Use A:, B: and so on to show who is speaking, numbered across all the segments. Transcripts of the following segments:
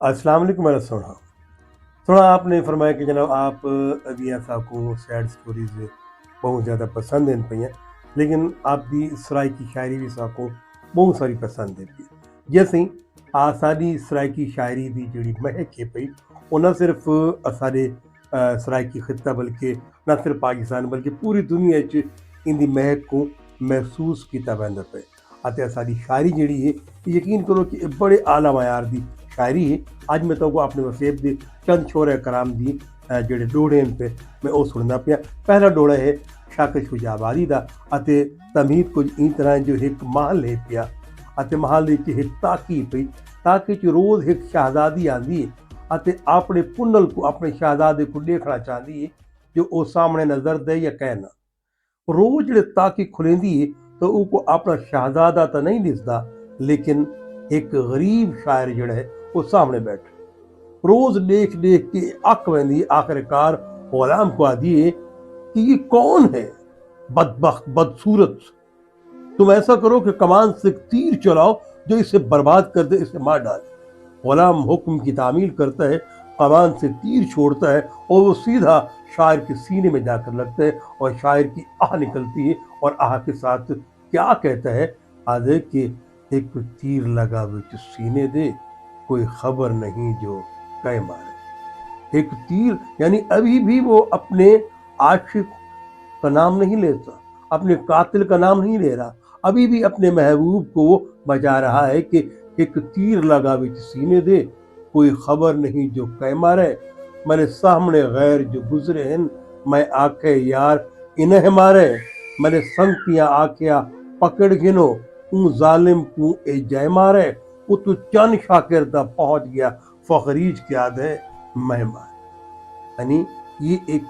A: अस्सलाम वालेकुम मेरा सोना। सोना आपने फरमाया कि जनाब आप अभी ऐसा को सैड स्टोरीज बहुत ज़्यादा पसंद हैं पई लेकिन आप दी सराइकी शायरी भी साको बहुत सारी पसंद है पई जैसे ही साडी सराइकी शायरी दी जिहड़ी महक है पई वो न सिर्फ असाडे सराइकी खिता बल्कि न सिर्फ पाकिस्तान बल्कि पूरी दुनिया च इंदी महक को महसूस किया वैंदा पे अते साडी शायरी जिहड़ी है यकीन करो कि बड़े आला मयार दी शायरी है। ਅੱਜ ਮੈਂ ਤੁਹਾਨੂੰ ਆਪਣੇ ਵਸੇਬ ਦੇ ਚੰਦ ਸ਼ੋਰੇ ਕਰਾਮ ਦੀ ਜਿਹੜੇ ਡੋੜੇ ਹਨ ਤੇ ਮੈਂ ਉਹ ਸੁਣਨਾ ਪਿਆ। ਪਹਿਲਾ ਡੋੜਾ ਹੈ ਸ਼ਾਕਰ ਸ਼ੁਜਾਬਾਦੀ ਦਾ ਅਤੇ ਤਮਹੀਦ ਕੁਝ ਇਸ ਤਰ੍ਹਾਂ ਜੋ ਇੱਕ महल ਹੈ ਪਿਆ ਅਤੇ महल ਵਿੱਚ ਇੱਕ ਤਾਕੀ ਪਈ ਤਾਕੀ ਚ ਰੋਜ਼ ਇੱਕ ਸ਼ਹਿਜ਼ਾਦੀ ਆਂਦੀ ਹੈ ਅਤੇ ਆਪਣੇ ਪੁੰਨਲ को ਆਪਣੇ ਸ਼ਹਿਜ਼ਾਦੇ को ਦੇਖਣਾ ਚਾਹੁੰਦੀ ਹੈ ਜੋ ਉਹ ਸਾਹਮਣੇ ਨਜ਼ਰ ਦੇ ਜਾਂ ਕਹਿਣਾ रोज ਜਿਹੜੇ ताकी खुलेंदी है तो वो अपना शहजादा तो नहीं दिसदा लेकिन एक गरीब शायर जड़ा है वो सामने बैठे रोज देख देख के अक वेंदी आखिरकार गुलाम को आदि है कि ये कौन है बदबख्त बदसूरत तुम ऐसा करो कि कमान से तीर चलाओ जो इसे बर्बाद कर दे इसे मार डाले। गुलाम हुक्म की तामील करता है कमान से तीर छोड़ता है और वो सीधा शायर के सीने में जाकर लगता है और शायर की आह निकलती है और आह के साथ क्या कहता है आधे कि एक तीर लगा विच सीने दे कोई खबर नहीं जो कह मारे। एक तीर यानी अभी भी वो अपने आशिक का नाम नहीं लेता अपने कातिल का नाम नहीं ले रहा अभी भी अपने महबूब को वो बचा रहा है कि एक तीर लगा विच सीने दे कोई खबर नहीं जो कह मारे। मेरे सामने गैर जो गुजरे हैं मैं आखे यार इन्हें मारे मेरे संगतियां आखिया पकड़ गिनो ऊं जालिम को ए जय मारे वो तो चंद शाकिर तक पहुंच गया फखरीज क्या दे मैं मारे। यानी ये एक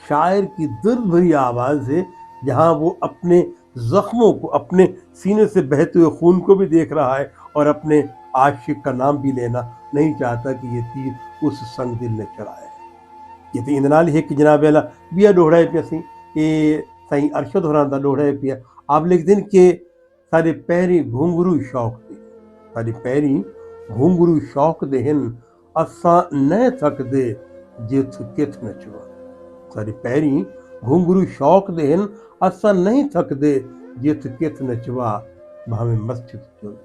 A: शायर की दर्द भरी आवाज़ है जहाँ वो अपने जख्मों को अपने सीने से बहते हुए खून को भी देख रहा है और अपने आशिक का नाम भी लेना नहीं चाहता कि ये तीर उस संग दिल ने चढ़ाया है। ये तो इन नाल एक जनाब वाला बिया डोड़ा है पिया सी ये साईं अरशद होरां दा डोड़ा है पिया आप लिख दिन के सारे पैरी घुंघरू शौक दे सारे पैरी घुंघरू शौक दे हन असां न थकदे जिथ किथ नचवा सारे पैरी घुंघरू शौक दे हन असां नहीं थकदे जिथ किथ नचवा भावें मस्जिद जुल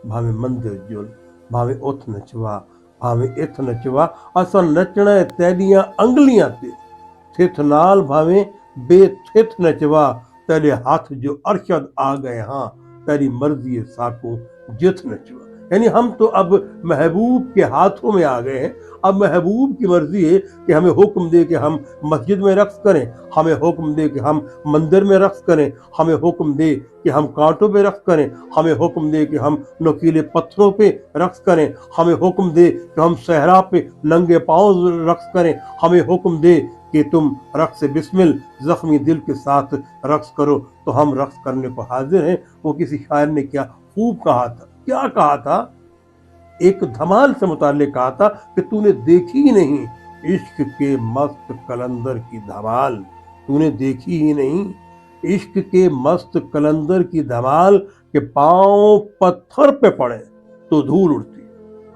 A: भावें मंदिर जुल भावें उथ नचवा भावें इथ नचवा असां नचना तेरियां अंगलियां ते थिथ नाल भावें बेथिथ नचवा तेरे हाथ जो अरशद आ गए हाँ तेरी मर्जी साको जिथ नचवा। यानी हम तो अब महबूब के हाथों में आ गए हैं अब महबूब की मर्जी है कि हमें हुक्म दे कि हम मस्जिद में रक्स करें हमें हुक्म दे कि हम मंदिर में रक्स करें हमें हुक्म दे कि हम कांटों पे रक्स करें हमें हुक्म दे कि हम नुकीले पत्थरों पे रक्स करें हमें हुक्म दे कि हम सहरा पे नंगे पाँव रक्स करें हमें हुक्म दे कि तुम रक्स बिस्मिल जख्मी दिल के साथ रक्स करो तो हम रक्स करने को हाजिर हैं। वो किसी शायर ने क्या खूब कहा था क्या कहा था एक धमाल से मुताल्लिक कहा था कि तूने देखी ही नहीं इश्क के मस्त कलंदर की धमाल तूने देखी ही नहीं इश्क के मस्त कलंदर की धमाल के पांव पत्थर पे पड़े तो धूल उड़ती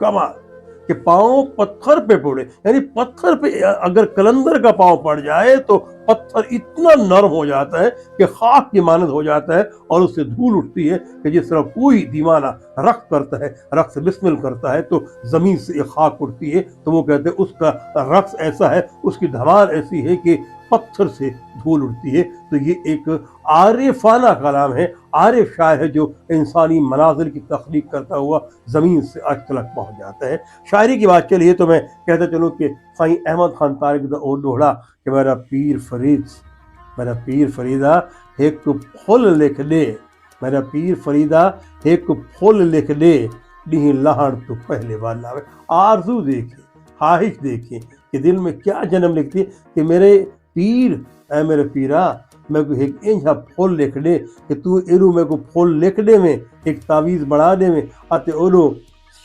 A: कमाल कि पांव पत्थर पे पड़े यानी पत्थर पे अगर कलंदर का पांव पड़ जाए तो पत्थर इतना नरम हो जाता है कि खाक की मानद हो जाता है और उससे धूल उठती है कि जिस तरह कोई दीवाना रक्स करता है रक्स बिस्मिल करता है तो जमीन से एक खाक उठती है तो वो कहते हैं उसका रक्स ऐसा है उसकी धमाल ऐसी है कि पत्थर से धूल उड़ती है। तो ये एक आरिफाना कलाम है आरिफ शायर है जो इंसानी मनाजिर की तख्लीक करता हुआ ज़मीन से आज तक पहुँच जाता है। शायरी की बात चलिए तो मैं कहता चलूँ कि साईं अहमद खान तारिक दा ओ दोहड़ा कि मेरा पीर फरीदा एक फुल लिख दे मेरा पीर फरीदा एक फुल लिख दे डी लहण तो पहले वाला आरजू देखे ख्वाहिश देखे कि दिल में क्या जन्म लिखती है कि मेरे पीर ऐ मेरे पीरा मैं को एक इंझा फुल लिख दे कि तू एरू मैं को फुल लिख दे में एक तावीज़ बना दे में अते ओनो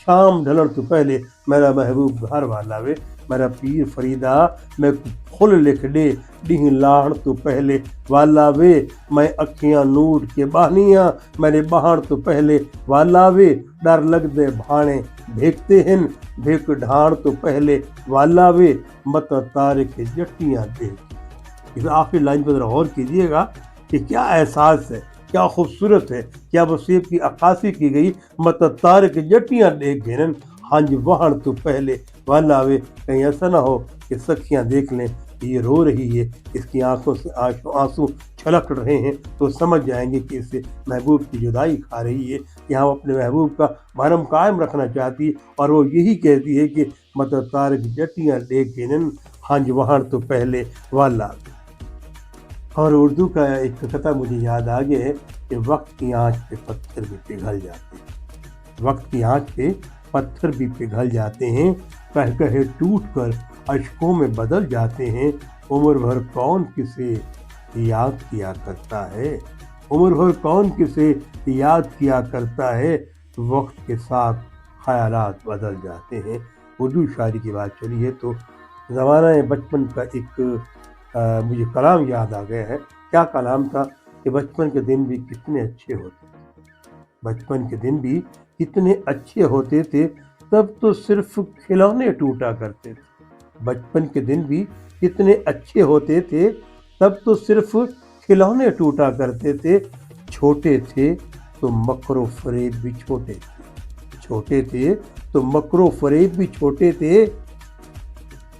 A: शाम ढलण तो पहले मेरा महबूब घर वाला वे, मेरा पीर फरीदा मैं फुल लिख दे, ॾींहुं लाहण तो पहले वाला वे, मैं अखियां नूर के बहनियां मेरे बहान तो पहले वाला वे, डर लगदे भाणे भेकते हैं भेक ढाण तो पहले वाला वे, मत तारे के जट्टियां देख। इस आखिरी लाइन पर जरा गौर कीजिएगा कि क्या एहसास है, क्या खूबसूरत है, क्या वसीयत की अक्कासी की गई। मत तारे के जट्टियां देख घेरन हंज वहण तो पहले वाला वे, कहीं ऐसा ना हो कि सखियां देख लें ये रो रही है, इसकी आंखों से आंसू छलक रहे हैं, तो समझ जाएंगे कि इससे महबूब की जुदाई खा रही है, यहाँ वो अपने महबूब का भरम कायम रखना चाहती है और वो यही कहती है कि मत तारे की जट्टियां देख घेरन हंज वहण तो पहले वाला। और उर्दू का एक कथा मुझे याद आ गया है कि वक्त की आंच पे पत्थर भी पिघल जाते हैं, वक्त की आंच पे पत्थर भी पिघल जाते हैं, कह कहे टूट कर अशकों में बदल जाते हैं, उम्र भर कौन किसे याद किया करता है, उम्र भर कौन किसे याद किया करता है, वक्त के साथ ख्यालात बदल जाते हैं। उर्दू शायरी की बात चली है तो ज़माना बचपन का एक मुझे कलाम याद आ गया है। क्या कलाम था कि बचपन के दिन भी कितने अच्छे होते थे, बचपन के दिन भी कितने अच्छे होते थे, तब तो सिर्फ खिलौने टूटा करते थे, बचपन के दिन भी कितने अच्छे होते थे, तब तो सिर्फ खिलौने टूटा करते थे, छोटे थे तो मकरो फरेब भी छोटे थे, छोटे थे तो मकरो फरेब भी छोटे थे,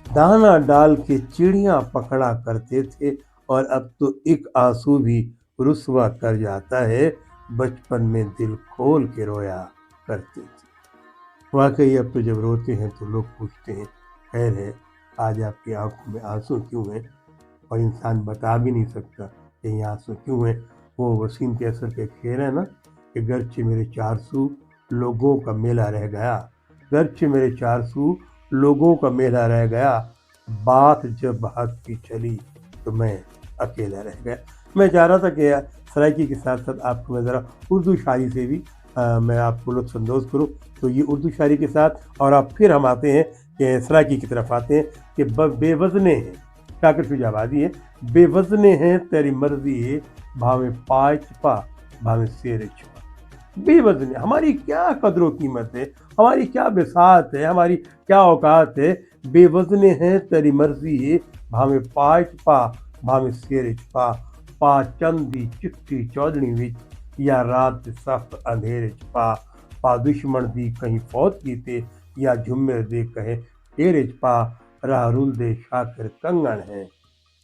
A: दाना डाल के चिड़ियां पकड़ा करते थे, और अब तो एक आंसू भी रुस्वा कर जाता है, बचपन में दिल खोल के रोया करते थे। वाकई अब तो जब रोते हैं तो लोग पूछते हैं खैर है आज आपकी आंखों में आंसू क्यों हैं, और इंसान बता भी नहीं सकता कि ये आंसू क्यों हैं। वो वसीम कैसर के शेर है ना कि गरचे मेरे 400 लोगों का मेला रह गया, गरचे मेरे 400 लोगों का मेला रह गया, बात जब हक की चली तो मैं अकेला रह गया। मैं चाह रहा था कि सराइकी के साथ साथ आपको मैं ज़रा उर्दू शायरी से भी मैं आपको लुत्फ़अंदोज़ करूँ, तो ये उर्दू शायरी के साथ और अब फिर हम आते हैं कि सराइकी की तरफ आते हैं कि बेवज़ने हैं, शाकिर शुजाबादी है, बेवज़ने हैं तेरी मर्ज़ी है, भावें पाए छुपा भावें शेर छुपा। बेवज़न हमारी क्या कदर कीमत है, हमारी क्या बिसात है, हमारी क्या औकात है, बेवज़ने हैं तेरी मर्ज़ी है, भावें पाए छुपा भावें शेर छुपा, पा चंदी चिट्ठी चौधरी विच या रात सख्त अंधेरे छुपा, पा दुश्मन दी कहीं फौत कीते या झुम्मर दे कहे तेरे छुपा, राह रुल दे शाकिर कंगन है,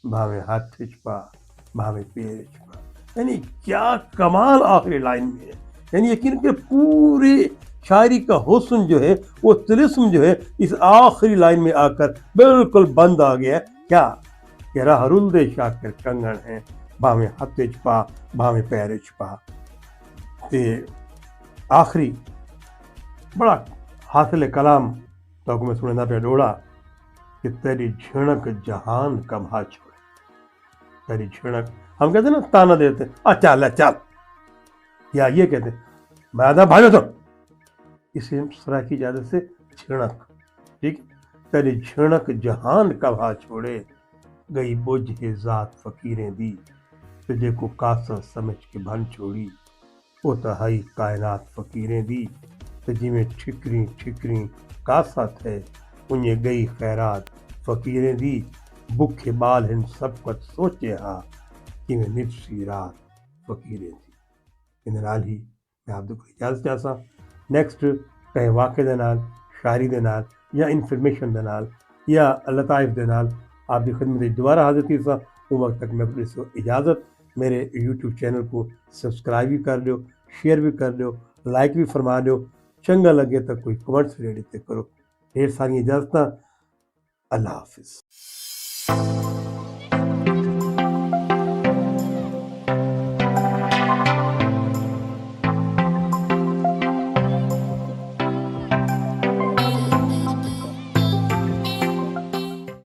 A: भावें हाथ छुपा भावें पैर छुपा। यानी क्या कमाल आखिरी लाइन में है, यानी यकीन के पूरे शायरी का हुस्न जो है वो तिलिस्म जो है इस आखिरी लाइन में आकर बिल्कुल बंद आ गया। क्या कि राह रुल दे शाकिर कंगन है, भावें हाथ छुपा भावें पैर छुपा। ते आखिरी बड़ा हासिल कलाम तो मैं सुनना पे डोड़ा कि तेरी झिणक जहान कमा छोड़े, तेरी झिणक हम कहते हैं ना ताना देते चल चल, या ये कहते मैं आधा भागो तो इसे सराय की इजाजत से झिणक, ठीक, तेरी झिणक जहान कभा छोड़े, गई बोझे जात फकीरें दी, तुझे को कासा समझ के भन छोड़ी, वो तहाई कायनात फकीरें दी, तुझी में ठिकरी ठिकरी कासा थे, उन्हें गई खैरात फकीरें दी, भुखे बाल हिन सब कुछ सोचे हा कि मैं निफसी रात फकीरें थी। इन नाल ही मैं आप को इजाजत चाहता नैक्सट कहे वाक़े दे नाल, शायरी दे नाल या इनफॉर्मेशन दे नाल या लताइफ दे नाल आपकी खिदमत दोबारा हाजिर थी सा। उस वक्त तक मैं अपनी इजाज़त, मेरे यूट्यूब चैनल को सब्सक्राइब भी कर लो, शेयर भी कर लो, लाइक भी फरमा लो, चंगा लगे तो कोई कमेंट्स रेडी करो। ढेर सारी इजाज़त। अल्लाह हाफिज़।